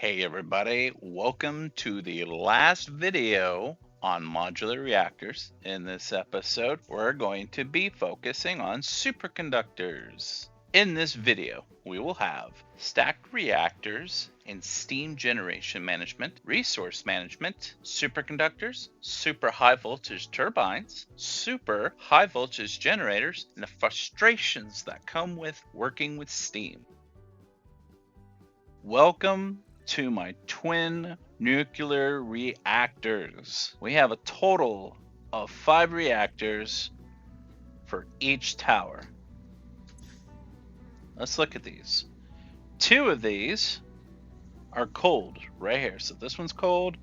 Hey everybody, welcome to the last video on modular reactors. In this episode, we're going to be focusing on superconductors. In this video, we will have stacked reactors and steam generation management, resource management, superconductors, super high voltage turbines, super high voltage generators, and the frustrations that come with working with steam. Welcome to my twin nuclear reactors. We have a total of 5 reactors for each tower. Let's look at these. 2 of these are cold right here. So this one's cold.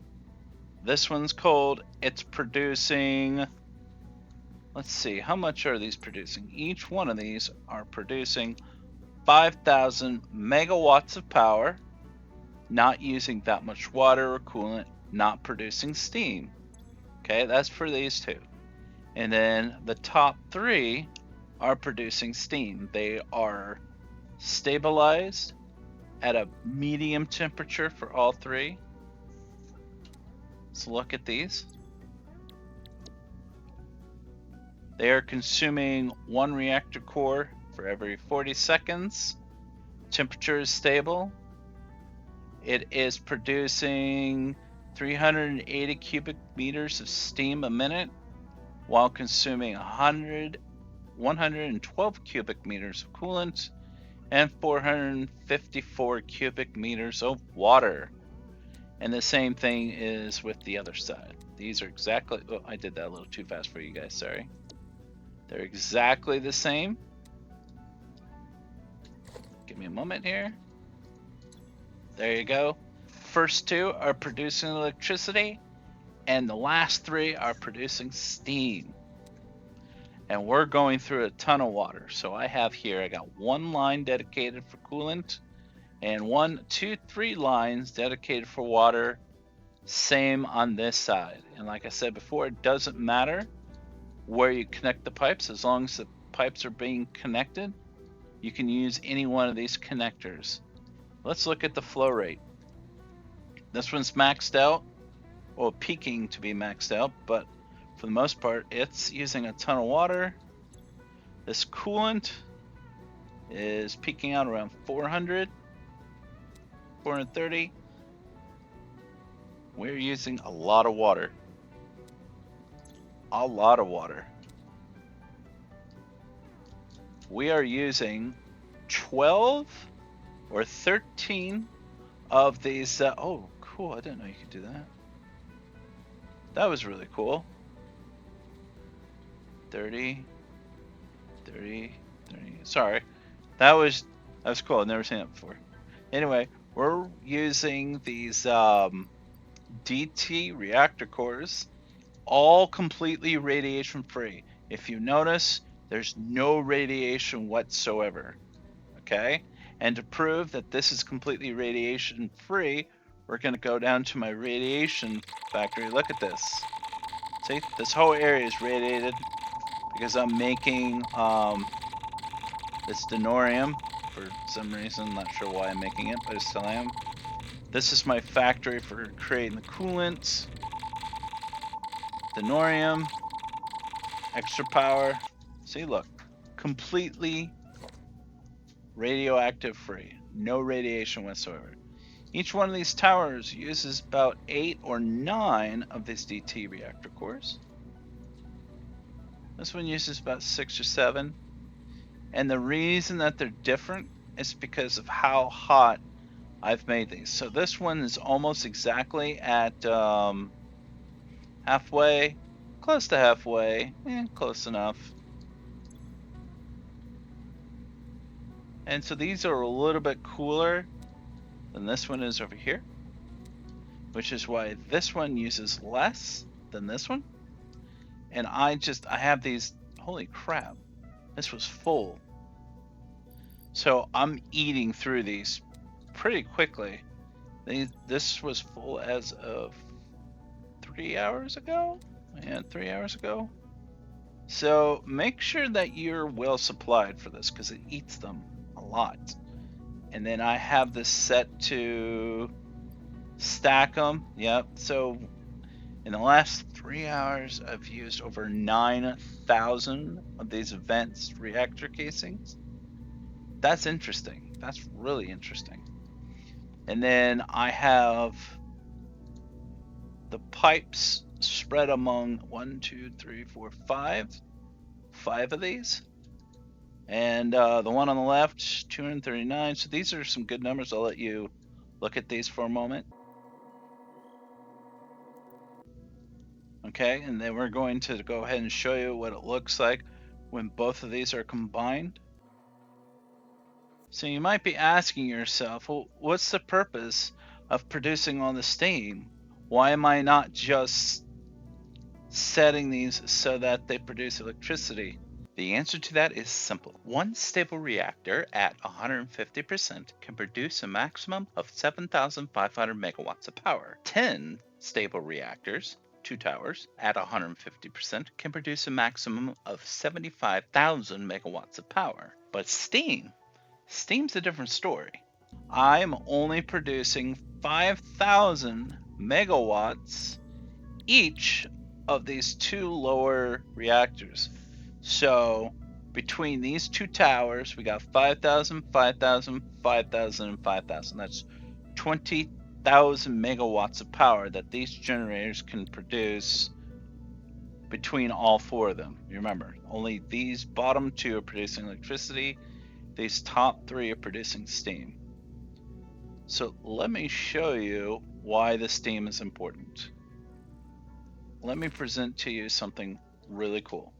This one's cold. It's producing, let's see, how much are these producing? Each one of these are producing 5,000 megawatts of power, not using that much water or coolant, not producing steam. Okay, that's for these 2. And then the top 3 are producing steam. They are stabilized at a medium temperature for all 3. Let's look at these. They are consuming 1 reactor core for every 40 seconds. Temperature is stable. It is producing 380 cubic meters of steam a minute while consuming 112 cubic meters of coolant and 454 cubic meters of water. And the same thing is with the other side. These are exactly, oh, I did that a little too fast for you guys, sorry. They're exactly the same. Give me a moment here. There you go. First 2 are producing electricity, and the last 3 are producing steam. And we're going through a ton of water. So I got 1 line dedicated for coolant, and 3 lines dedicated for water. Same on this side. And like I said before, it doesn't matter where you connect the pipes, as long as the pipes are being connected, you can use any one of these connectors. Let's look at the flow rate. This one's maxed out, or peaking to be maxed out, but for the most part, it's using a ton of water. This coolant is peaking out around 400, 430. We're using a lot of water. A lot of water. We are using 12 or 13 of these. Oh, cool. I didn't know you could do that. That was really cool. 30. Sorry. That was cool. I've never seen that before. Anyway, we're using these DT reactor cores, all completely radiation free. If you notice, there's no radiation whatsoever. Okay? And to prove that this is completely radiation free, we're going to go down to my radiation factory. Look at this. See, this whole area is radiated because I'm making this denorium for some reason. Not sure why I'm making it, but I still am. This is my factory for creating the coolant. Denorium, extra power. See, look, completely radioactive free, no radiation whatsoever. Each one of these towers uses about 8 or 9 of these DT reactor cores. This one uses about 6 or 7. And the reason that they're different is because of how hot I've made these. So this one is almost exactly at halfway, close to halfway, close enough. And so these are a little bit cooler than this one is over here, which is why this one uses less than this one. And I have these, holy crap, this was full. So I'm eating through these pretty quickly. This was full as of 3 hours ago? Yeah, 3 hours ago. So make sure that you're well supplied for this, because it eats them a lot. And then I have this set to stack them. Yep. So in the last 3 hours, I've used over 9,000 of these advanced reactor casings. That's interesting. That's really interesting. And then I have the pipes spread among 1, 2, 3, 4, 5 of these. And the one on the left, 239. So these are some good numbers. I'll let you look at these for a moment. Okay, and then we're going to go ahead and show you what it looks like when both of these are combined. So you might be asking yourself, well, what's the purpose of producing all the steam? Why am I not just setting these so that they produce electricity? The answer to that is simple. One stable reactor at 150% can produce a maximum of 7,500 megawatts of power. 10 stable reactors, 2 towers, at 150% can produce a maximum of 75,000 megawatts of power. But steam's a different story. I'm only producing 5,000 megawatts each of these 2 lower reactors. So between these 2 towers, we got 5,000, 5,000, 5,000, and 5,000. That's 20,000 megawatts of power that these generators can produce between all 4 of them. You remember, only these bottom 2 are producing electricity. These top 3 are producing steam. So let me show you why the steam is important. Let me present to you something really cool.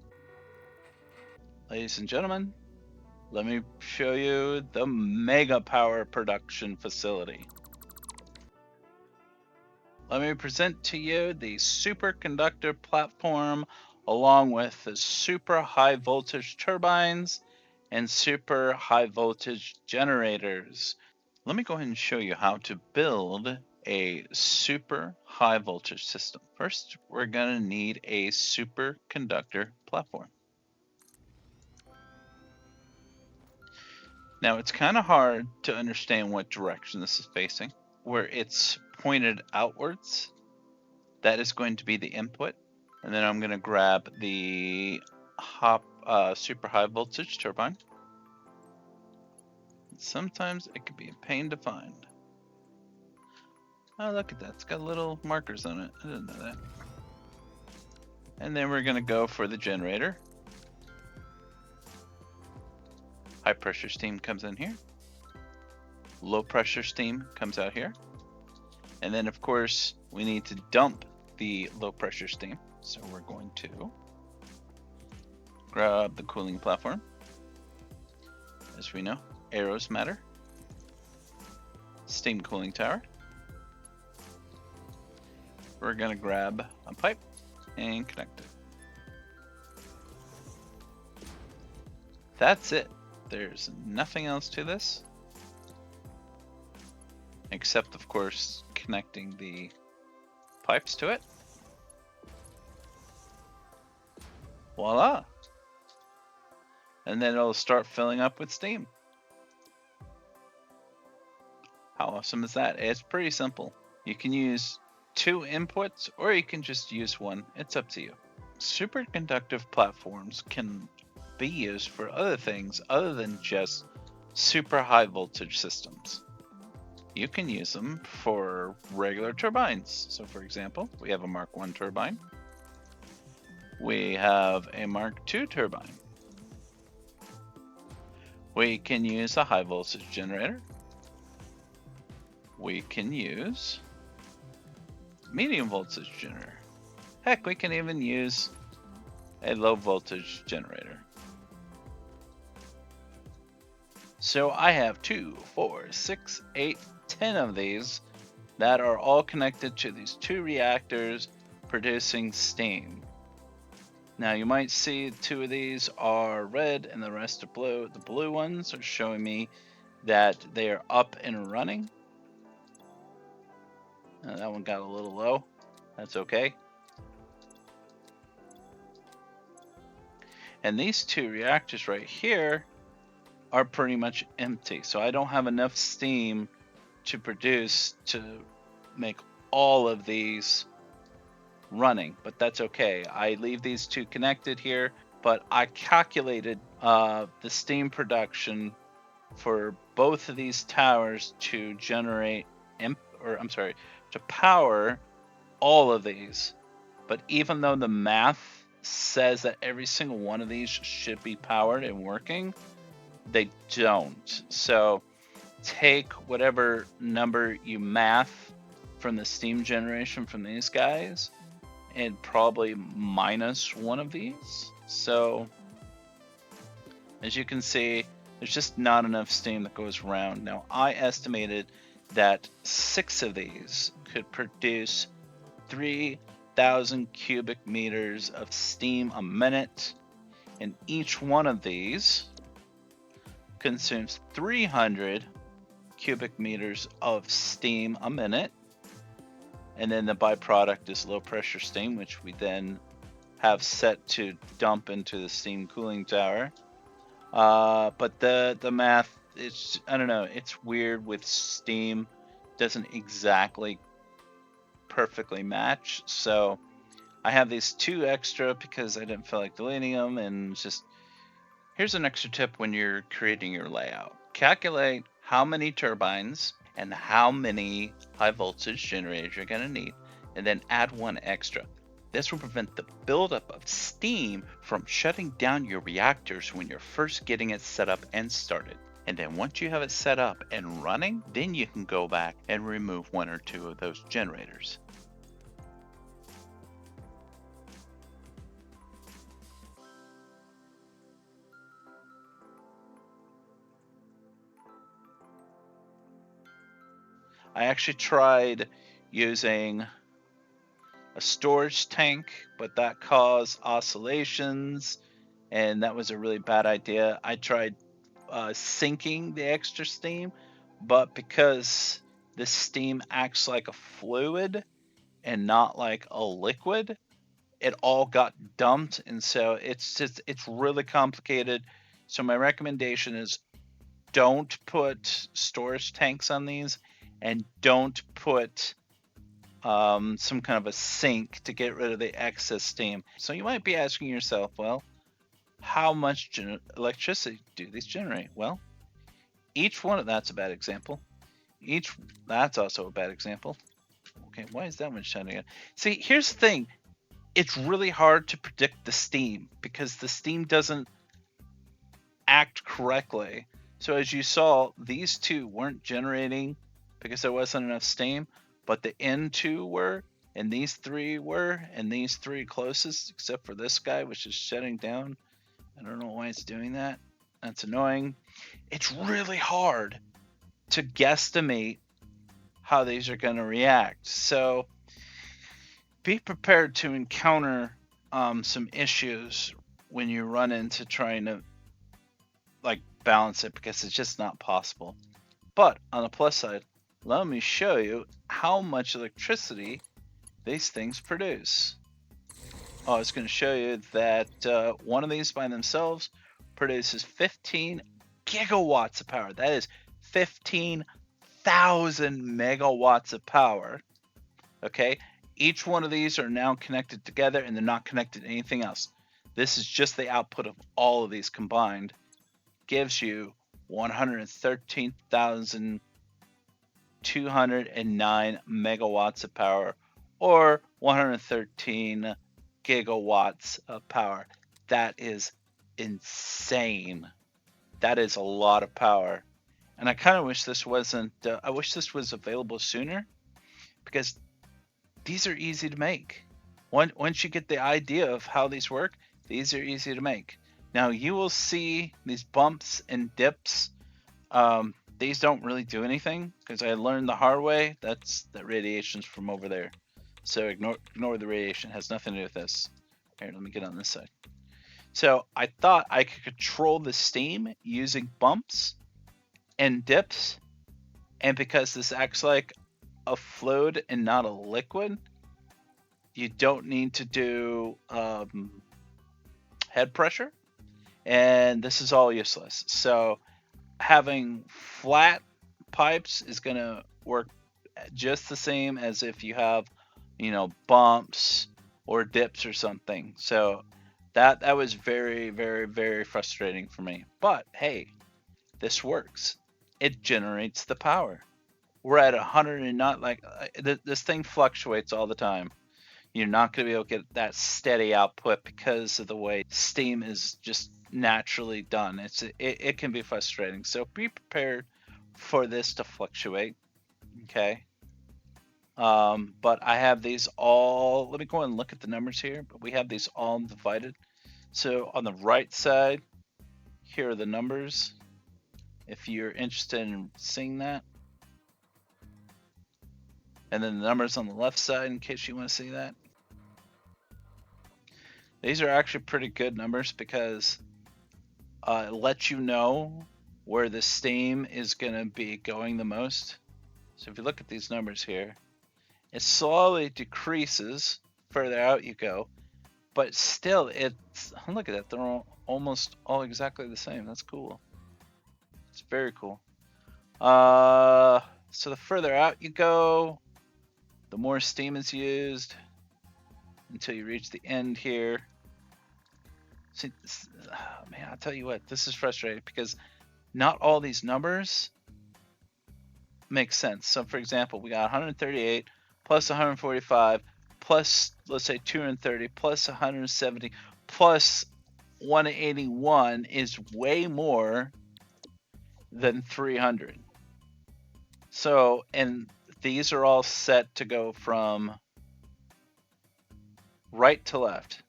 Ladies and gentlemen, let me show you the mega power production facility. Let me present to you the Superconductor Platform along with the super high voltage turbines and super high voltage generators. Let me go ahead and show you how to build a super high voltage system. First, we're going to need a superconductor platform. Now it's kind of hard to understand what direction this is facing. Where it's pointed outwards, that is going to be the input. And then I'm going to grab the super high voltage turbine. Sometimes it can be a pain to find. Oh, look at that. It's got little markers on it. I didn't know that. And then we're going to go for the generator. High pressure steam comes in here. Low pressure steam comes out here. And then, of course, we need to dump the low pressure steam. So we're going to grab the cooling platform. As we know, arrows matter. Steam cooling tower. We're going to grab a pipe and connect it. That's it. There's nothing else to this. Except, of course, connecting the pipes to it. Voila! And then it'll start filling up with steam. How awesome is that? It's pretty simple. You can use 2 inputs or you can just use 1. It's up to you. Superconductive platforms can be used for other things other than just super high voltage systems. You can use them for regular turbines. So for example, we have a Mark 1 turbine. We have a Mark 2 turbine. We can use a high voltage generator. We can use medium voltage generator. Heck, we can even use a low voltage generator. So I have 2, 4, 6, 8, 10 of these that are all connected to these 2 reactors producing steam. Now you might see 2 of these are red and the rest are blue. The blue ones are showing me that they are up and running. That one got a little low. That's okay. And these 2 reactors right here are pretty much empty. So I don't have enough steam to produce to make all of these running, but that's okay. I leave these two connected here, but I calculated the steam production for both of these towers to generate to power all of these. But even though the math says that every single one of these should be powered and working, they don't. So take whatever number you math from the steam generation from these guys and probably minus one of these. So as you can see, there's just not enough steam that goes around. Now, I estimated that 6 of these could produce 3,000 cubic meters of steam a minute, and each one of these consumes 300 cubic meters of steam a minute. And then the byproduct is low pressure steam, which we then have set to dump into the steam cooling tower. But the math, I don't know, it's weird with steam. Doesn't exactly perfectly match. So I have these 2 extra because I didn't feel like deleting them. And just, here's an extra tip when you're creating your layout. Calculate how many turbines and how many high voltage generators you're going to need, and then add 1 extra. This will prevent the buildup of steam from shutting down your reactors when you're first getting it set up and started. And then once you have it set up and running, then you can go back and remove 1 or 2 of those generators. I actually tried using a storage tank, but that caused oscillations, and that was a really bad idea. I tried sinking the extra steam, but because this steam acts like a fluid and not like a liquid, it all got dumped, and so it's really complicated. So my recommendation is don't put storage tanks on these, and don't put some kind of a sink to get rid of the excess steam. So you might be asking yourself, well, how much electricity do these generate? Well, each one of that's a bad example. That's also a bad example. Okay, why is that one shining out? See, here's the thing. It's really hard to predict the steam because the steam doesn't act correctly. So as you saw, these 2 weren't generating because there wasn't enough steam, but the N2 were, and these 3 were, and these 3 closest, except for this guy, which is shutting down. I don't know why it's doing that. That's annoying. It's really hard to guesstimate how these are going to react. So be prepared to encounter some issues when you run into trying to balance it, because it's just not possible. But on the plus side, let me show you how much electricity these things produce. I was going to show you that one of these by themselves produces 15 gigawatts of power. That is 15,000 megawatts of power. Okay, each one of these are now connected together, and they're not connected to anything else. This is just the output of all of these combined. Gives you 113,209 megawatts of power, or 113 gigawatts of power. That is insane. That is a lot of power. And I kind of wish this wasn't, I wish this was available sooner, because these are easy to make. Once you get the idea of how these work, these are easy to make. Now you will see these bumps and dips. These don't really do anything because I learned the hard way. That radiation's from over there. So ignore the radiation. It has nothing to do with this. Here, let me get on this side. So I thought I could control the steam using bumps and dips. And because this acts like a fluid and not a liquid, you don't need to do head pressure. And this is all useless. So having flat pipes is going to work just the same as if you have, bumps or dips or something. So that was very, very, very frustrating for me. But hey, this works. It generates the power. We're at 100 and not like this thing fluctuates all the time. You're not going to be able to get that steady output because of the way steam is just naturally done. It can be frustrating. So be prepared for this to fluctuate. Okay. But I have these all. Let me go and look at the numbers here. But we have these all divided. So on the right side, here are the numbers. If you're interested in seeing that. And then the numbers on the left side in case you want to see that. These are actually pretty good numbers because it lets you know where the steam is going to be going the most. So if you look at these numbers here, it slowly decreases further out you go, but still look at that, they're almost all exactly the same. That's cool. It's very cool. So the further out you go, the more steam is used until you reach the end here. See, man, I'll tell you what, this is frustrating because not all these numbers make sense. So for example, we got 138 plus 145 plus, let's say 230 plus 170 plus 181 is way more than 300. So, and these are all set to go from right to left.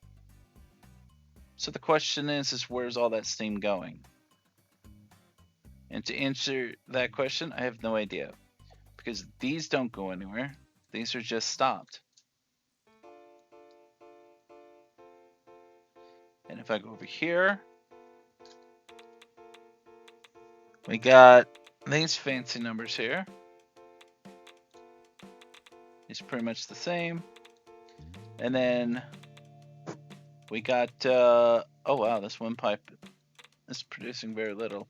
So the question is where's all that steam going? And to answer that question, I have no idea. Because these don't go anywhere. These are just stopped. And if I go over here, we got these fancy numbers here. It's pretty much the same. And then we got, oh wow, this one pipe is producing very little.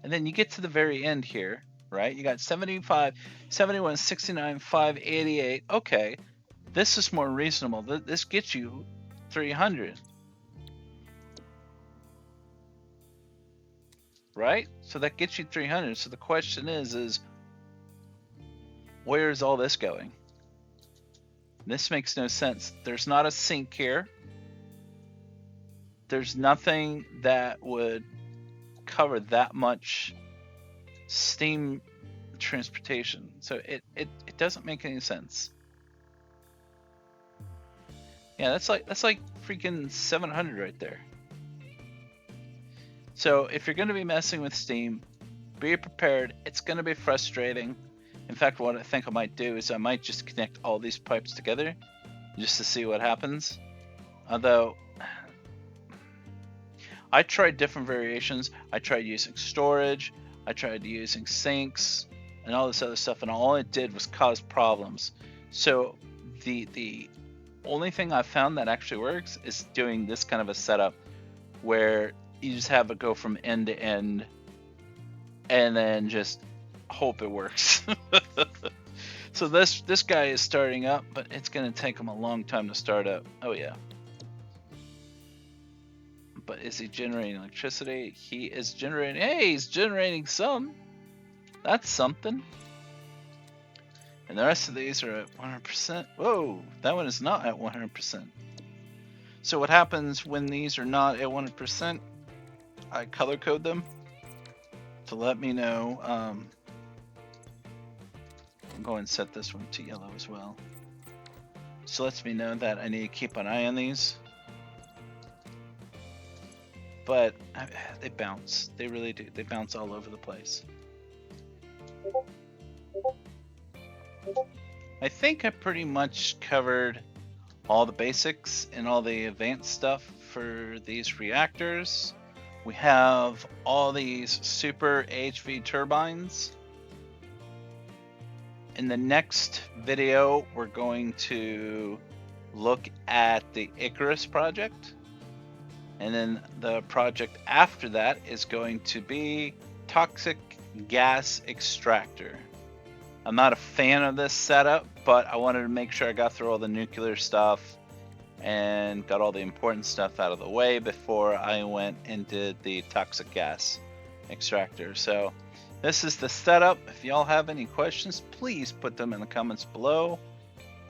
And then you get to the very end here, right? You got 75, 71, 69, 5, 88. Okay, this is more reasonable. This gets you 300. Right? So that gets you 300. So the question is where is all this going? This makes no sense. There's not a sink here. There's nothing that would cover that much steam transportation. So it doesn't make any sense. Yeah, that's like freaking 700 right there. So if you're going to be messing with steam, be prepared. It's going to be frustrating. In fact, what I think I might do is I might just connect all these pipes together just to see what happens. Although I tried different variations. I tried using storage, I tried using sinks and all this other stuff, and all it did was cause problems. So the only thing I found that actually works is doing this kind of a setup where you just have it go from end to end and then just hope it works. So this guy is starting up, but it's going to take him a long time to start up. Oh yeah. But is he generating electricity? He is generating. Hey, he's generating some. That's something. And the rest of these are at 100%. Whoa, that one is not at 100%. So what happens when these are not at 100%? I color code them to let me know. I'll go and set this one to yellow as well. So lets me know that I need to keep an eye on these. But they bounce. They really do. They bounce all over the place. I think I pretty much covered all the basics and all the advanced stuff for these reactors. We have all these super HV turbines. In the next video, we're going to look at the Icarus project. And then the project after that is going to be toxic gas extractor. I'm not a fan of this setup, but I wanted to make sure I got through all the nuclear stuff and got all the important stuff out of the way before I went and did the toxic gas extractor. So this is the setup. If y'all have any questions, please put them in the comments below.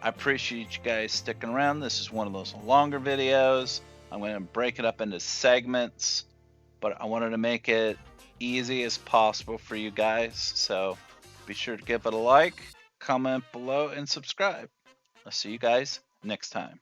I appreciate you guys sticking around. This is one of those longer videos. I'm going to break it up into segments, but I wanted to make it easy as possible for you guys. So be sure to give it a like, comment below, and subscribe. I'll see you guys next time.